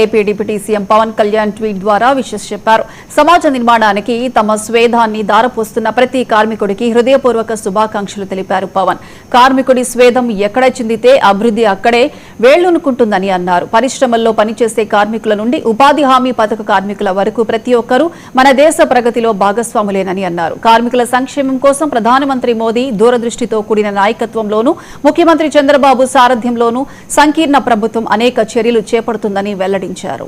AP deputy CM Pawan Kalyan tweet ద్వారా wishes చెప్పారు. సమాజ నిర్మాణానికి తమ స్వేదాన్ని దారపోస్తున్న ప్రతి కార్మికుడికి హృదయపూర్వక శుభాకాంక్షలు తెలిపారు పవన్. కార్మికుడి స్వేదం ఎక్కడ చిందితే అభివృద్ధి అక్కడే వేళ్లూనుకుంటుందని అన్నారు. పరిశ్రమల్లో పనిచేసే కార్మికుల నుండి ఉపాధి హామీ పథక కార్మికుల వరకు ప్రతి ఒక్కరూ మన దేశ ప్రగతిలో భాగస్వాములేనని అన్నారు. కార్మికుల సంక్షేమం కోసం ప్రధానమంత్రి మోదీ దూరదృష్టితో కూడిన నాయకత్వంలోనూ ముఖ్యమంత్రి చంద్రబాబు సారథ్యంలోనూ సంకీర్ణ ప్రభుత్వం అనేక చర్యలు చేపడుతుందని వెల్లడించారు.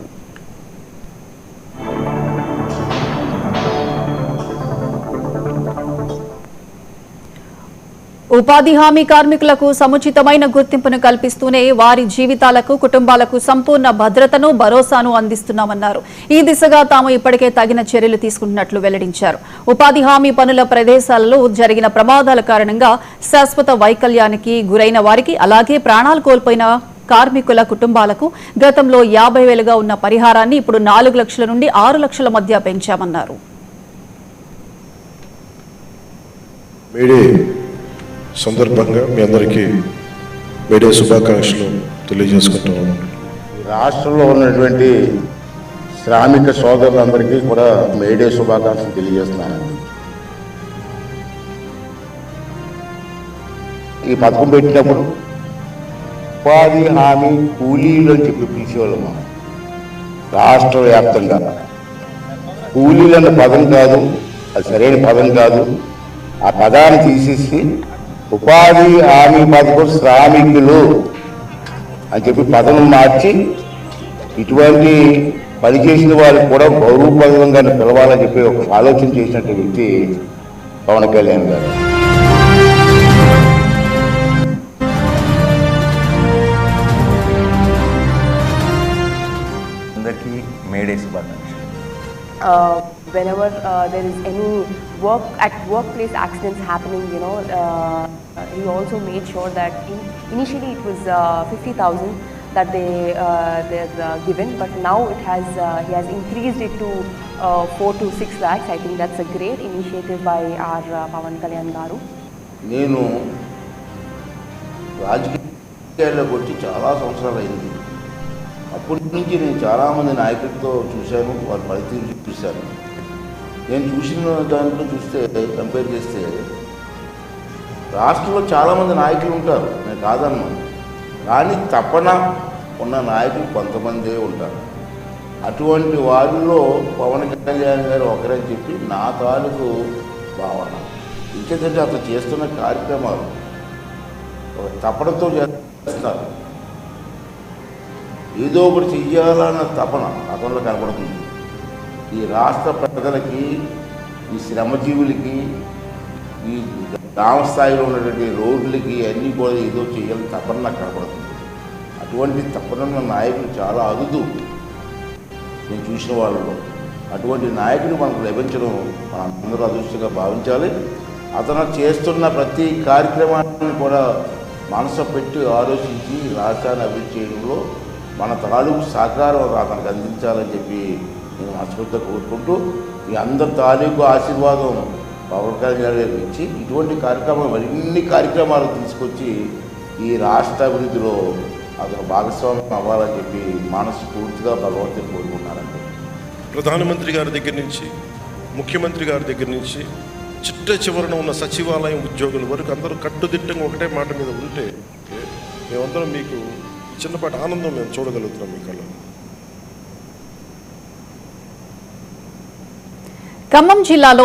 ఉపాధి హామీ కార్మికులకు సముచితమైన గుర్తింపును కల్పిస్తూనే వారి జీవితాలకు కుటుంబాలకు సంపూర్ణ భద్రతను భరోసాను అందిస్తున్నామన్నారు. ఈ దిశగా తాము ఇప్పటికే తగిన చర్యలు తీసుకుంటున్నట్లు వెల్లడించారు. ఉపాధి హామీ పనుల ప్రదేశాలలో జరిగిన ప్రమాదాల కారణంగా శాశ్వత వైకల్యానికి గురైన వారికి అలాగే ప్రాణాలు కోల్పోయిన కార్మికుల కుటుంబాలకు గతంలో 50,000గా ఉన్న పరిహారాన్ని ఇప్పుడు 4 లక్షల నుండి 6 లక్షల మధ్య పెంచామన్నారు. సందర్భంగా మీ అందరికీ మేడే శుభాకాంక్షలు తెలియజేసుకుంటున్నాను. రాష్ట్రంలో ఉన్నటువంటి శ్రామిక సోదరులందరికీ కూడా మేడే శుభాకాంక్షలు తెలియజేస్తున్నాను. ఈ పథకం పెట్టినప్పుడు ఉపాధి హామీ కూలీలు అని చెప్పి పిలిచేవాళ్ళం. రాష్ట్ర వ్యాప్తంగా కూలీలు అన్న పదం కాదు, అది సరైన పదం కాదు. ఆ పదాన్ని తీసేసి ఉపాధి హామీ పథకం శ్రామికులు అని చెప్పి పదం మార్చి ఇటువంటి పనిచేసిన వారికి కూడా గౌరవప్రదంగా పిలవాలని చెప్పి ఒక ఆలోచన చేసినటువంటి వ్యక్తి పవన్ కళ్యాణ్ గారు. Whenever there is any workplace accidents happening, he also made sure that initially it was 50,000 that they're given, but now he has increased it to 4 to 6 lakhs. I think that's a great initiative by our Pawan Kalyan garu. నేను రాజకీయాల్లోకి వచ్చి చాలా సంవత్సరాలు అయింది. అప్పటి నుంచి నేను చాలామంది నాయకులతో చూశాను, వారి పనితీరు చూశాను. నేను చూసిన దాంట్లో చూస్తే కంపేర్ చేస్తే రాష్ట్రంలో చాలామంది నాయకులు ఉంటారు, నేను కాదన్నాను. కానీ తపన ఉన్న నాయకులు కొంతమందే ఉంటారు. అటువంటి వారిలో పవన్ కళ్యాణ్ గారు ఒకరని చెప్పి నా తాలూకు భావన. ఇంకేంటంటే అతను చేస్తున్న కార్యక్రమాలు ఒక తపనతో చేస్తారు. ఏదో ఒకటి చెయ్యాలన్న తపన అతనిలో కనపడుతుంది. ఈ రాష్ట్ర ప్రజలకి, ఈ శ్రమజీవులకి, ఈ గ్రామ స్థాయిలో ఉన్నటువంటి రోడ్లకి అన్నీ కూడా ఏదో చేయాలని తపన నాకు కనపడుతుంది. అటువంటి తపన నాయకులు చాలా అరుదు నేను చూసిన వాళ్ళలో. అటువంటి నాయకుడు మనకు లభించడం మనందరూ అదృష్టంగా భావించాలి. అతను చేస్తున్న ప్రతి కార్యక్రమాన్ని కూడా మనసు పెట్టి ఆలోచించి రాష్ట్రాన్ని అభివృద్ధి చేయడంలో మన తాలూకు సహకారం అతనికి అందించాలని చెప్పి నేను మనస్ఫూర్తిగా కోరుకుంటూ, ఈ అందరి తాలూకు ఆశీర్వాదం పవన్ కళ్యాణ్ గారికి ఇచ్చి ఇటువంటి కార్యక్రమాలు మరిన్ని కార్యక్రమాలు తీసుకొచ్చి ఈ రాష్ట్ర అభివృద్ధిలో అతను భాగస్వామ్యం అవ్వాలని చెప్పి మనస్ఫూర్తిగా భగవంతుని కోరుకుంటున్నారండి. ప్రధానమంత్రి గారి దగ్గర నుంచి, ముఖ్యమంత్రి గారి దగ్గర నుంచి చిట్ట చివరన ఉన్న సచివాలయం ఉద్యోగుల వరకు అందరూ కట్టుదిట్టంగా ఒకటే మాట మీద ఉంటే మేమందరం మీకు చిన్నపాటి ఆనందం మేము చూడగలుగుతున్నాం మీ కళ్ళలో. ఖమ్మం జిల్లాలో